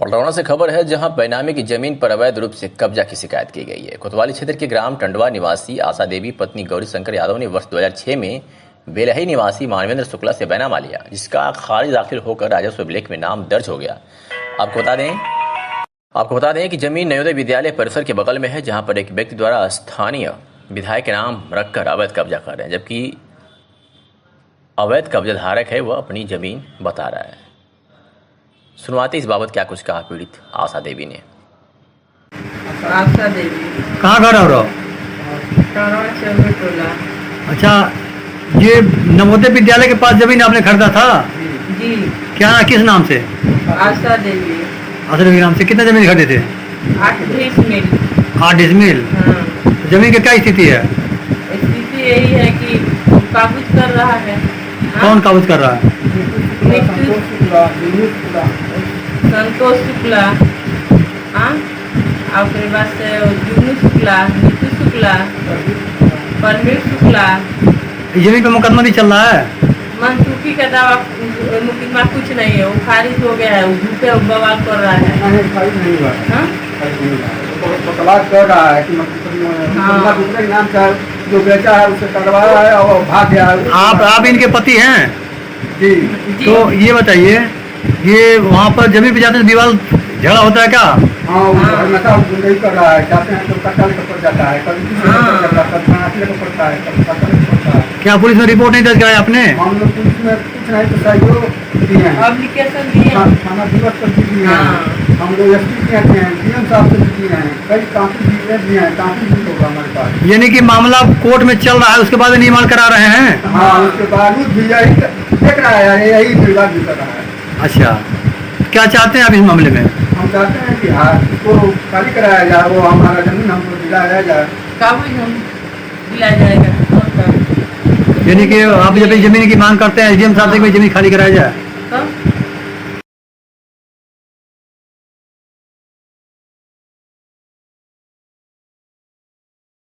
पलटौना से खबर है, जहां बेनामी की जमीन पर अवैध रूप से कब्जा की शिकायत की गई है। कोतवाली क्षेत्र के ग्राम टंडवा निवासी आशा देवी पत्नी गौरी शंकर यादव ने वर्ष 2006 में बेलही निवासी मानवेंद्र शुक्ला से बैनामा लिया, जिसका खारिज दाखिल होकर राजस्व अभिलेख में नाम दर्ज हो गया। आपको बता दें कि जमीन नवोदय विद्यालय परिसर के बगल में है, जहां पर एक व्यक्ति द्वारा स्थानीय विधायक के नाम रखकर अवैध कब्जा कर रहे हैं, जबकि अवैध कब्जा धारक है वह अपनी जमीन बता रहा है। सुनवाते इस बाबत क्या कुछ कहा पीड़ित आशा देवी ने। आशा देवी कहाँ घर है? अच्छा, ये नवोदय विद्यालय के पास जमीन आपने खरीदा था? जी। क्या, किस नाम से? आशा देवी। आशा देवी नाम से। कितने जमीन खरीदे थे? 8 डिसमिल। 8 डिसमिल। हाँ। जमीन की क्या स्थिति है? स्थिति यही है कि काबूज कर रहा है। कौन काबूज कर रहा है? संतोष शुक्ला, और फिर बाद से जुगनू शुक्ला, नीतू शुक्ला, परमीर शुक्ला। जमीन पे मुकदमा भी चल रहा है? मनसूखी का दावा मुकदमा कुछ नहीं है, वो खारिज हो गया है। वो झूठे बवाल कर रहा है। खारिज नहीं हुआ है। हाँ? तो तलाश कर रहा है कि मुकदमा दूसरे नाम से जो बेचा है उसे करवा रहा है और भाग गया है। आप इनके पति हैं? जी। तो ये बताइए, ये वहाँ पर जमीन पे जाते हैं विवाद झगड़ा होता है क्या? हाँ, हमेशा गुंडई कर रहा है। जाते हैं तो कटल पड़ जाता है, कभी किसी को पड़ता है, कभी कटल पड़ता है। क्या पुलिस में रिपोर्ट नहीं दर्ज कराया आपने? हम लोग पुलिस में कुछ नहीं तो सहयोग दिए हैं, एप्लीकेशन दिए। थाना दिवस पर भी दिए हैं, हम लोग एसपी के दिए हैं, डीएम साहब से भी दिए हैं, कई काफी दिए हैं, काफी भी होगा हमारे पास। यानी कि मामला कोर्ट में चल रहा है, उसके बाद निर्माण करा रहे हैं? हाँ, उसके बावजूद भी यही देख रहा है, यही विवाद भी कर रहा है। अच्छा, क्या चाहते हैं आप इस मामले में? हम चाहते हैं कि इसको खाली कराया जाए, वो हमारा जमीन हमको दिलाया जाए। काबूज हम दिला जाएगा। यानी कि आप जब जमीन की मांग करते हैं एसडीएम साहब से कि जमीन खाली कराया जाए? तो